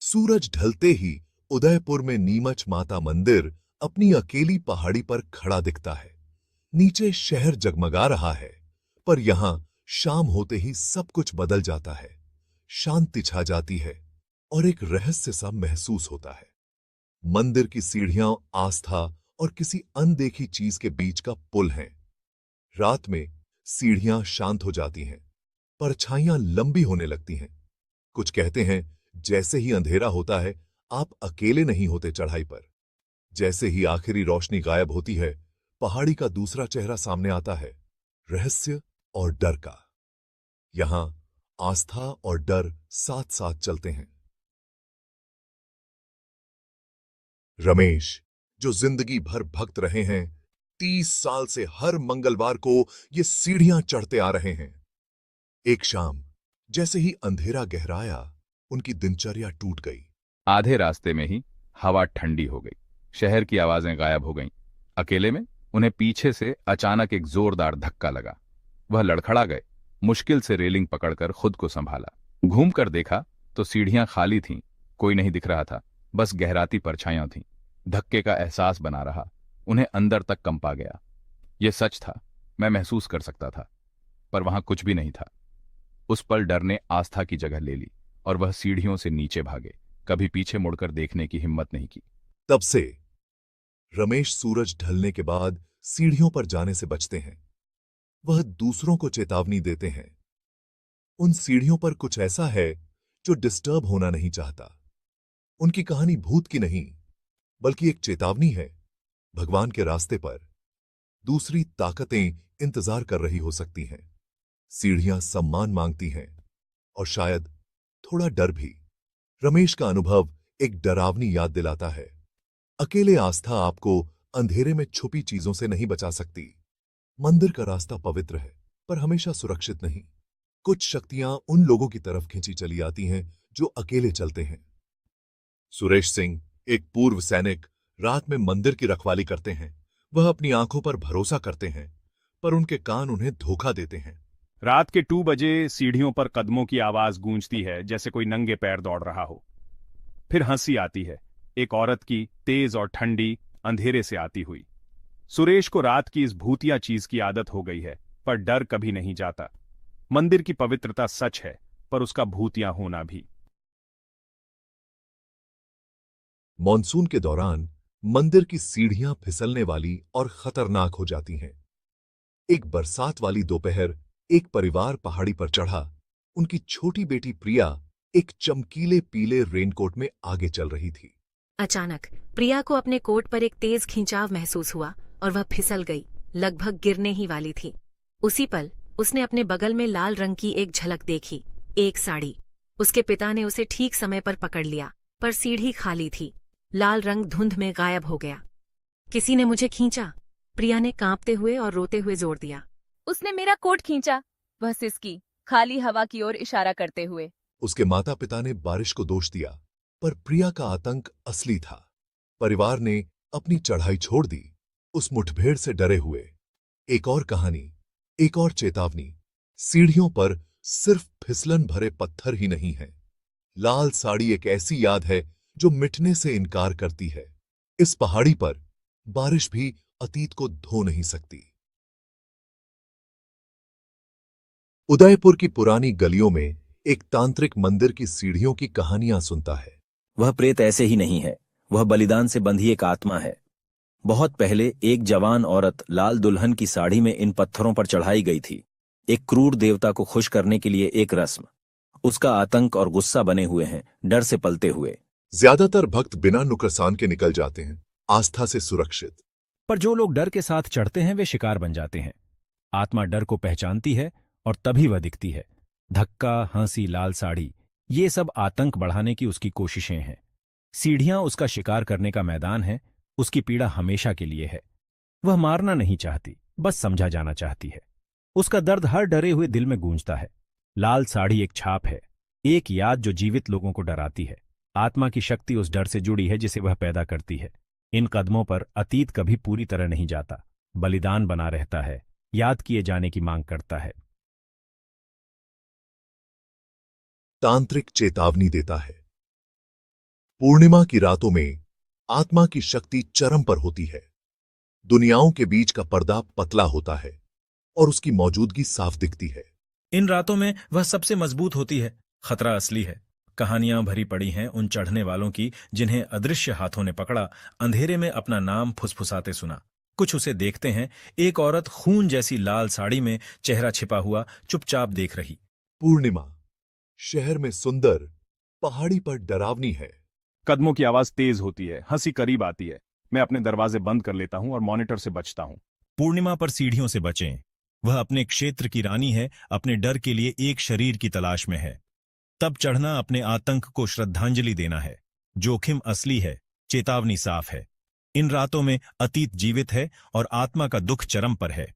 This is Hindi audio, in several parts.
सूरज ढलते ही उदयपुर में नीमच माता मंदिर अपनी अकेली पहाड़ी पर खड़ा दिखता है। नीचे शहर जगमगा रहा है, पर यहां शाम होते ही सब कुछ बदल जाता है। शांति छा जाती है और एक रहस्य सा महसूस होता है। मंदिर की सीढ़ियां आस्था और किसी अनदेखी चीज के बीच का पुल हैं। रात में सीढ़ियां शांत हो जाती हैं, परछाइयां लंबी होने लगती हैं। कुछ कहते हैं जैसे ही अंधेरा होता है, आप अकेले नहीं होते चढ़ाई पर। जैसे ही आखिरी रोशनी गायब होती है, पहाड़ी का दूसरा चेहरा सामने आता है, रहस्य और डर का। यहां आस्था और डर साथ साथ चलते हैं। रमेश, जो जिंदगी भर भक्त रहे हैं, 30 साल से हर मंगलवार को ये सीढ़ियां चढ़ते आ रहे हैं। एक शाम जैसे ही अंधेरा गहराया, उनकी दिनचर्या टूट गई। आधे रास्ते में ही हवा ठंडी हो गई, शहर की आवाजें गायब हो गईं। अकेले में उन्हें पीछे से अचानक एक जोरदार धक्का लगा। वह लड़खड़ा गए, मुश्किल से रेलिंग पकड़कर खुद को संभाला। घूमकर देखा तो सीढ़ियां खाली थीं, कोई नहीं दिख रहा था, बस गहराती परछाइयां थीं। धक्के का एहसास बना रहा, उन्हें अंदर तक कंप आ गया। यह सच था, मैं महसूस कर सकता था, पर वहां कुछ भी नहीं था। उस पल डर ने आस्था की जगह ले ली और वह सीढ़ियों से नीचे भागे, कभी पीछे मुड़कर देखने की हिम्मत नहीं की। तब से रमेश सूरज ढलने के बाद सीढ़ियों पर जाने से बचते हैं। वह दूसरों को चेतावनी देते हैं। उन सीढ़ियों पर कुछ ऐसा है जो डिस्टर्ब होना नहीं चाहता। उनकी कहानी भूत की नहीं, बल्कि एक चेतावनी है। भगवान के रास्ते पर दूसरी ताकतें इंतजार कर रही हो सकती हैं। सीढ़ियां सम्मान मांगती हैं और शायद थोड़ा डर भी। रमेश का अनुभव एक डरावनी याद दिलाता है। अकेले आस्था आपको अंधेरे में छुपी चीजों से नहीं बचा सकती। मंदिर का रास्ता पवित्र है, पर हमेशा सुरक्षित नहीं। कुछ शक्तियां उन लोगों की तरफ खींची चली आती हैं जो अकेले चलते हैं। सुरेश सिंह, एक पूर्व सैनिक, रात में मंदिर की रखवाली करते हैं। वह अपनी आंखों पर भरोसा करते हैं, पर उनके कान उन्हें धोखा देते हैं। रात के 2 बजे सीढ़ियों पर कदमों की आवाज गूंजती है, जैसे कोई नंगे पैर दौड़ रहा हो। फिर हंसी आती है, एक औरत की, तेज और ठंडी, अंधेरे से आती हुई। सुरेश को रात की इस भूतिया चीज की आदत हो गई है, पर डर कभी नहीं जाता। मंदिर की पवित्रता सच है, पर उसका भूतिया होना भी। मॉनसून के दौरान मंदिर की सीढ़ियां फिसलने वाली और खतरनाक हो जाती हैं। एक बरसात वाली दोपहर एक परिवार पहाड़ी पर चढ़ा। उनकी छोटी बेटी प्रिया एक चमकीले पीले रेनकोट में आगे चल रही थी। अचानक प्रिया को अपने कोट पर एक तेज खिंचाव महसूस हुआ और वह फिसल गई, लगभग गिरने ही वाली थी। उसी पल उसने अपने बगल में लाल रंग की एक झलक देखी, एक साड़ी। उसके पिता ने उसे ठीक समय पर पकड़ लिया, पर सीढ़ी खाली थी। लाल रंग धुंध में गायब हो गया। किसी ने मुझे खींचा, प्रिया ने कांपते हुए और रोते हुए जोर दिया। उसने मेरा कोट खींचा, वह सिसकी, खाली हवा की ओर इशारा करते हुए। उसके माता पिता ने बारिश को दोष दिया, पर प्रिया का आतंक असली था। परिवार ने अपनी चढ़ाई छोड़ दी, उस मुठभेड़ से डरे हुए। एक और कहानी, एक और चेतावनी। सीढ़ियों पर सिर्फ फिसलन भरे पत्थर ही नहीं है। लाल साड़ी एक ऐसी याद है जो मिटने से इनकार करती है। इस पहाड़ी पर बारिश भी अतीत को धो नहीं सकती। उदयपुर की पुरानी गलियों में एक तांत्रिक मंदिर की सीढ़ियों की कहानियां सुनता है। वह प्रेत ऐसे ही नहीं है, वह बलिदान से बंधी एक आत्मा है। बहुत पहले एक जवान औरत लाल दुल्हन की साड़ी में इन पत्थरों पर चढ़ाई गई थी, एक क्रूर देवता को खुश करने के लिए एक रस्म। उसका आतंक और गुस्सा बने हुए हैं, डर से पलते हुए। ज्यादातर भक्त बिना नुकसान के निकल जाते हैं, आस्था से सुरक्षित। पर जो लोग डर के साथ चढ़ते हैं वे शिकार बन जाते हैं। आत्मा डर को पहचानती है और तभी वह दिखती है। धक्का, हंसी, लाल साड़ी, ये सब आतंक बढ़ाने की उसकी कोशिशें हैं। सीढ़ियां उसका शिकार करने का मैदान है, उसकी पीड़ा हमेशा के लिए है। वह मारना नहीं चाहती, बस समझा जाना चाहती है। उसका दर्द हर डरे हुए दिल में गूंजता है। लाल साड़ी एक छाप है, एक याद जो जीवित लोगों को डराती है। आत्मा की शक्ति उस डर से जुड़ी है जिसे वह पैदा करती है। इन कदमों पर अतीत कभी पूरी तरह नहीं जाता, बलिदान बना रहता है, याद किए जाने की मांग करता है। तांत्रिक चेतावनी देता है। पूर्णिमा की रातों में आत्मा की शक्ति चरम पर होती है। दुनियाओं के बीच का पर्दा पतला होता है और उसकी मौजूदगी साफ दिखती है। इन रातों में वह सबसे मजबूत होती है। खतरा असली है। कहानियां भरी पड़ी हैं उन चढ़ने वालों की जिन्हें अदृश्य हाथों ने पकड़ा, अंधेरे में अपना नाम फुसफुसाते सुना। कुछ उसे देखते हैं, एक औरत खून जैसी लाल साड़ी में, चेहरा छिपा हुआ, चुपचाप देख रही। पूर्णिमा शहर में सुंदर, पहाड़ी पर डरावनी है। कदमों की आवाज तेज होती है, हंसी करीब आती है। मैं अपने दरवाजे बंद कर लेता हूं और मॉनिटर से बचता हूं। पूर्णिमा पर सीढ़ियों से बचें। वह अपने क्षेत्र की रानी है, अपने डर के लिए एक शरीर की तलाश में है। तब चढ़ना अपने आतंक को श्रद्धांजलि देना है। जोखिम असली है, चेतावनी साफ है। इन रातों में अतीत जीवित है और आत्मा का दुख चरम पर है।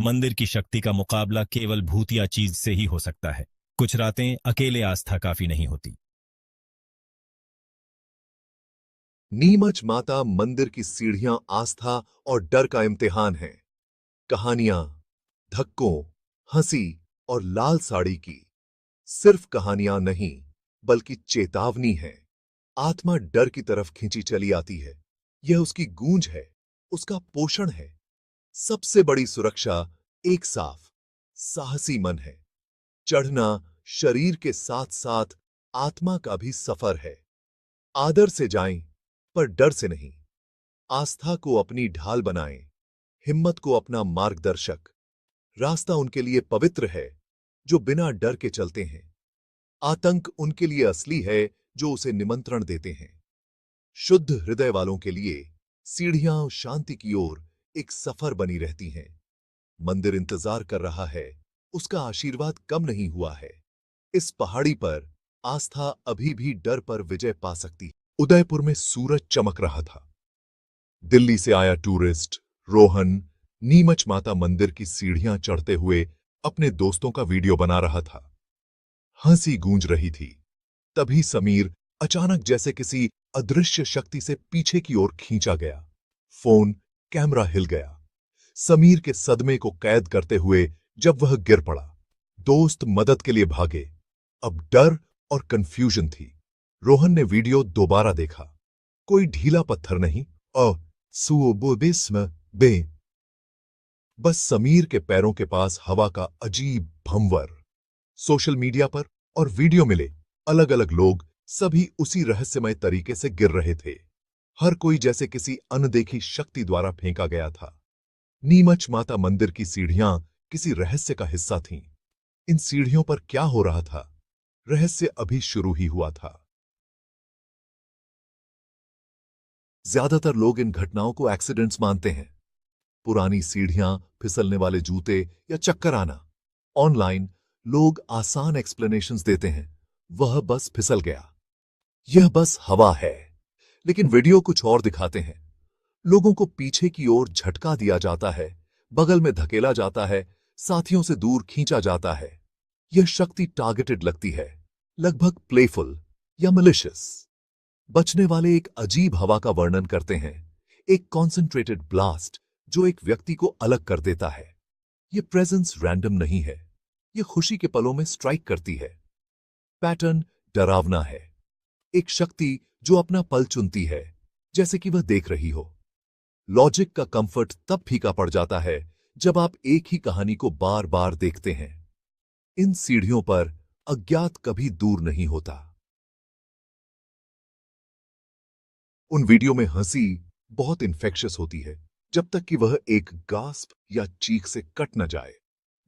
मंदिर की शक्ति का मुकाबला केवल भूतिया चीज से ही हो सकता है। कुछ रातें अकेले आस्था काफी नहीं होती। नीमच माता मंदिर की सीढ़ियां आस्था और डर का इम्तिहान हैं। कहानियां धक्कों, हंसी और लाल साड़ी की सिर्फ कहानियां नहीं, बल्कि चेतावनी है। आत्मा डर की तरफ खींची चली आती है। यह उसकी गूंज है, उसका पोषण है। सबसे बड़ी सुरक्षा एक साफ, साहसी मन है। चढ़ना शरीर के साथ साथ आत्मा का भी सफर है। आदर से जाएं, पर डर से नहीं। आस्था को अपनी ढाल बनाएं, हिम्मत को अपना मार्गदर्शक। रास्ता उनके लिए पवित्र है जो बिना डर के चलते हैं। आतंक उनके लिए असली है जो उसे निमंत्रण देते हैं। शुद्ध हृदय वालों के लिए सीढ़ियां शांति की ओर एक सफर बनी रहती हैं। मंदिर इंतजार कर रहा है, उसका आशीर्वाद कम नहीं हुआ है। इस पहाड़ी पर आस्था अभी भी डर पर विजय पा सकती है। उदयपुर में सूरज चमक रहा था। दिल्ली से आया टूरिस्ट रोहन नीमच माता मंदिर की सीढ़ियां चढ़ते हुए अपने दोस्तों का वीडियो बना रहा था। हंसी गूंज रही थी। तभी समीर अचानक जैसे किसी अदृश्य शक्ति से पीछे की ओर खींचा गया। फोन, कैमरा हिल गया। समीर के सदमे को कैद करते हुए जब वह गिर पड़ा, दोस्त मदद के लिए भागे। अब डर और कंफ्यूजन थी। रोहन ने वीडियो दोबारा देखा। कोई ढीला पत्थर नहीं और सुबोबिस्म बे, बस समीर के पैरों के पास हवा का अजीब भंवर। सोशल मीडिया पर और वीडियो मिले अलग अलग लोग, सभी उसी रहस्यमय तरीके से गिर रहे थे। हर कोई जैसे किसी अनदेखी शक्ति द्वारा फेंका गया था। नीमच माता मंदिर की सीढ़ियां किसी रहस्य का हिस्सा थीं। इन सीढ़ियों पर क्या हो रहा था? रहस्य अभी शुरू ही हुआ था। ज्यादातर लोग इन घटनाओं को एक्सीडेंट्स मानते हैं। पुरानी सीढ़ियां, फिसलने वाले जूते या चक्कर आना। ऑनलाइन लोग आसान एक्सप्लेनेशंस देते हैं, वह बस फिसल गया, यह बस हवा है। लेकिन वीडियो कुछ और दिखाते हैं। लोगों को पीछे की ओर झटका दिया जाता है, बगल में धकेला जाता है, साथियों से दूर खींचा जाता है। यह शक्ति टारगेटेड लगती है, लगभग प्लेफुल या मलिशियस। बचने वाले एक अजीब हवा का वर्णन करते हैं, एक कॉन्सेंट्रेटेड ब्लास्ट जो एक व्यक्ति को अलग कर देता है। यह प्रेजेंस रैंडम नहीं है, यह खुशी के पलों में स्ट्राइक करती है। पैटर्न डरावना है, एक शक्ति जो अपना पल चुनती है, जैसे कि वह देख रही हो। लॉजिक का कंफर्ट तब फीका पड़ जाता है जब आप एक ही कहानी को बार बार देखते हैं। इन सीढ़ियों पर अज्ञात कभी दूर नहीं होता। उन वीडियो में हंसी बहुत इन्फेक्शियस होती है, जब तक कि वह एक गास्प या चीख से कट न जाए।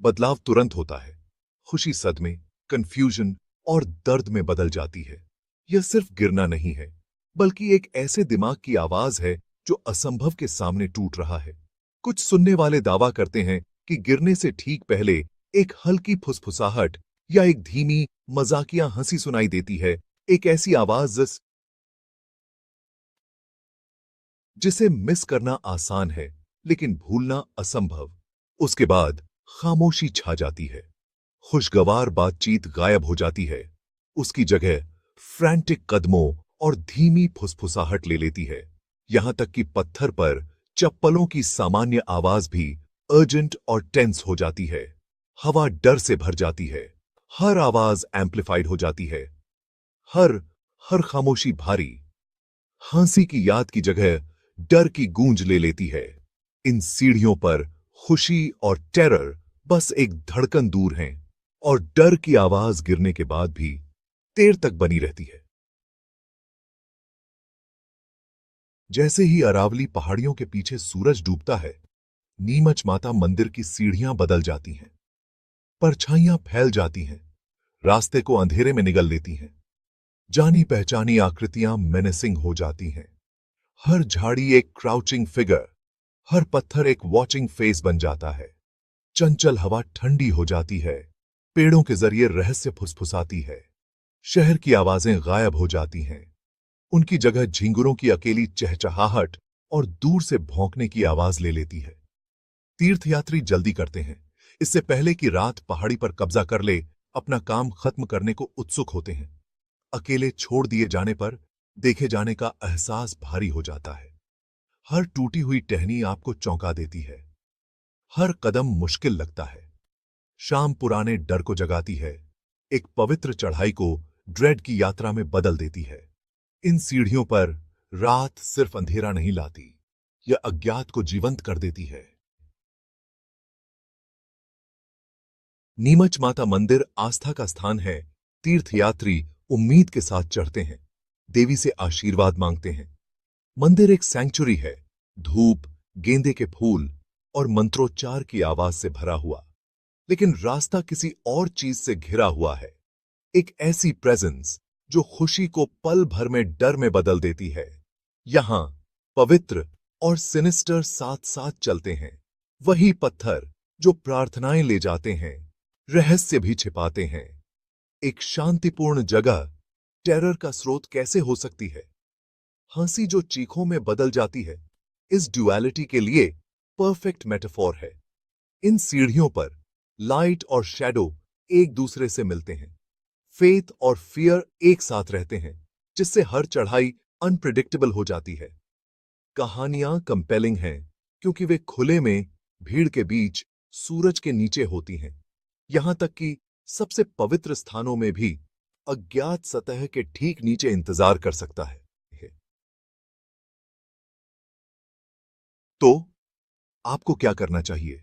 बदलाव तुरंत होता है। खुशी सदमे, कंफ्यूजन और दर्द में बदल जाती है। यह सिर्फ गिरना नहीं है, बल्कि एक ऐसे दिमाग की आवाज है जो असंभव के सामने टूट रहा है। कुछ सुनने वाले दावा करते हैं कि गिरने से ठीक पहले एक हल्की फुसफुसाहट या एक धीमी मजाकिया हंसी सुनाई देती है, एक ऐसी आवाज जिसे मिस करना आसान है लेकिन भूलना असंभव। उसके बाद खामोशी छा जाती है। खुशगवार बातचीत गायब हो जाती है। उसकी जगह फ्रैंटिक कदमों और धीमी फुसफुसाहट ले लेती है। यहां तक कि पत्थर पर चप्पलों की सामान्य आवाज भी अर्जेंट और टेंस हो जाती है। हवा डर से भर जाती है। हर आवाज एम्प्लीफाइड हो जाती है। हर खामोशी भारी, हंसी की याद की जगह डर की गूंज ले लेती है। इन सीढ़ियों पर खुशी और टेरर बस एक धड़कन दूर हैं और डर की आवाज गिरने के बाद भी देर तक बनी रहती है। जैसे ही अरावली पहाड़ियों के पीछे सूरज डूबता है, नीमच माता मंदिर की सीढ़ियां बदल जाती हैं, परछाइयां फैल जाती हैं, रास्ते को अंधेरे में निगल लेती हैं। जानी पहचानी आकृतियां मेनेसिंग हो जाती हैं। हर झाड़ी एक क्राउचिंग फिगर, हर पत्थर एक वॉचिंग फेस बन जाता है। चंचल हवा ठंडी हो जाती है, पेड़ों के जरिए रहस्य फुसफुसाती है। शहर की आवाजें गायब हो जाती हैं, उनकी जगह झिंगुरों की अकेली चहचहाहट और दूर से भौंकने की आवाज ले लेती है। तीर्थयात्री जल्दी करते हैं, इससे पहले कि रात पहाड़ी पर कब्जा कर ले, अपना काम खत्म करने को उत्सुक होते हैं। अकेले छोड़ दिए जाने पर देखे जाने का एहसास भारी हो जाता है। हर टूटी हुई टहनी आपको चौंका देती है, हर कदम मुश्किल लगता है। शाम पुराने डर को जगाती है, एक पवित्र चढ़ाई को ड्रेड की यात्रा में बदल देती है। इन सीढ़ियों पर रात सिर्फ अंधेरा नहीं लाती, यह अज्ञात को जीवंत कर देती है। नीमच माता मंदिर आस्था का स्थान है। तीर्थयात्री उम्मीद के साथ चढ़ते हैं, देवी से आशीर्वाद मांगते हैं। मंदिर एक सैंक्चुरी है, धूप, गेंदे के फूल और मंत्रोच्चार की आवाज से भरा हुआ। लेकिन रास्ता किसी और चीज से घिरा हुआ है, एक ऐसी प्रेजेंस जो खुशी को पल भर में डर में बदल देती है। यहां पवित्र और सिनिस्टर साथ साथ चलते हैं। वही पत्थर जो प्रार्थनाएं ले जाते हैं, रहस्य भी छिपाते हैं। एक शांतिपूर्ण जगह टेरर का स्रोत कैसे हो सकती है? हंसी जो चीखों में बदल जाती है, इस ड्युअलिटी के लिए परफेक्ट मेटाफोर है। इन सीढ़ियों पर लाइट और शैडो एक दूसरे से मिलते हैं, फेथ और फियर एक साथ रहते हैं, जिससे हर चढ़ाई अनप्रिडिक्टेबल हो जाती है। कहानियां कंपेलिंग हैं क्योंकि वे खुले में, भीड़ के बीच, सूरज के नीचे होती हैं। यहां तक कि सबसे पवित्र स्थानों में भी अज्ञात सतह के ठीक नीचे इंतजार कर सकता है। तो आपको क्या करना चाहिए?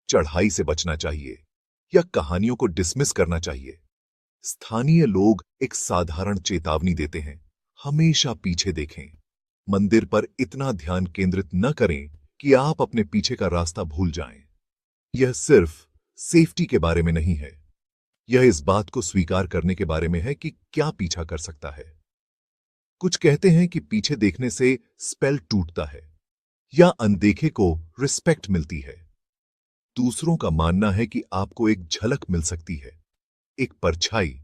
चढ़ाई से बचना चाहिए या कहानियों को डिसमिस करना चाहिए? स्थानीय लोग एक साधारण चेतावनी देते हैं, हमेशा पीछे देखें। मंदिर पर इतना ध्यान केंद्रित न करें कि आप अपने पीछे का रास्ता भूल जाएं। यह सिर्फ सेफ्टी के बारे में नहीं है, यह इस बात को स्वीकार करने के बारे में है कि क्या पीछा कर सकता है। कुछ कहते हैं कि पीछे देखने से स्पेल टूटता है या अनदेखे को रिस्पेक्ट मिलती है। दूसरों का मानना है कि आपको एक झलक मिल सकती है, एक परछाई,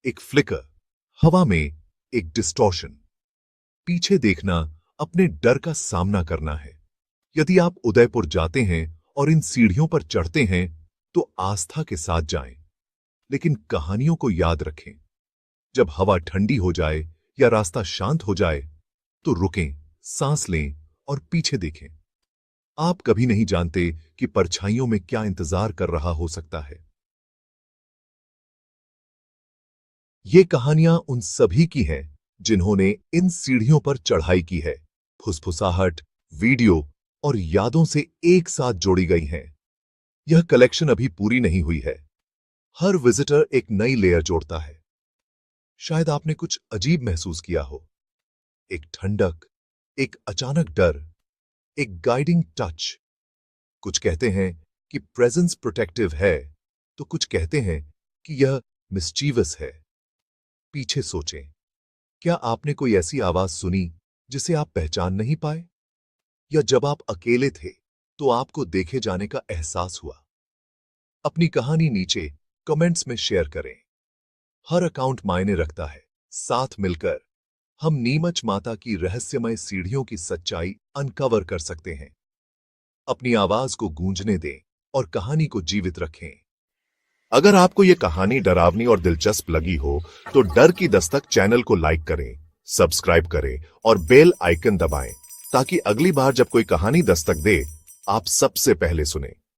एक फ्लिकर, हवा में एक डिस्टॉर्शन। पीछे देखना अपने डर का सामना करना है। यदि आप उदयपुर जाते हैं और इन सीढ़ियों पर चढ़ते हैं तो आस्था के साथ जाएं, लेकिन कहानियों को याद रखें। जब हवा ठंडी हो जाए या रास्ता शांत हो जाए तो रुकें, सांस लें और पीछे देखें। आप कभी नहीं जानते कि परछाइयों में क्या इंतजार कर रहा हो सकता है। ये कहानियां उन सभी की हैं जिन्होंने इन सीढ़ियों पर चढ़ाई की है। फुसफुसाहट, वीडियो और यादों से एक साथ जोड़ी गई हैं। यह कलेक्शन अभी पूरी नहीं हुई है। हर विजिटर एक नई लेयर जोड़ता है। शायद आपने कुछ अजीब महसूस किया हो, एक ठंडक, एक अचानक डर, एक गाइडिंग टच। कुछ कहते हैं कि प्रेजेंस प्रोटेक्टिव है, तो कुछ कहते हैं कि यह मिस्चीवस है। पीछे सोचें, क्या आपने कोई ऐसी आवाज सुनी जिसे आप पहचान नहीं पाए? या जब आप अकेले थे तो आपको देखे जाने का एहसास हुआ? अपनी कहानी नीचे कमेंट्स में शेयर करें। हर अकाउंट मायने रखता है। साथ मिलकर हम नीमच माता की रहस्यमय सीढ़ियों की सच्चाई अनकवर कर सकते हैं। अपनी आवाज को गूंजने दें और कहानी को जीवित रखें। अगर आपको यह कहानी डरावनी और दिलचस्प लगी हो तो डर की दस्तक चैनल को लाइक करें, सब्सक्राइब करें और बेल आइकन दबाएं ताकि अगली बार जब कोई कहानी दस्तक दे आप सबसे पहले सुने।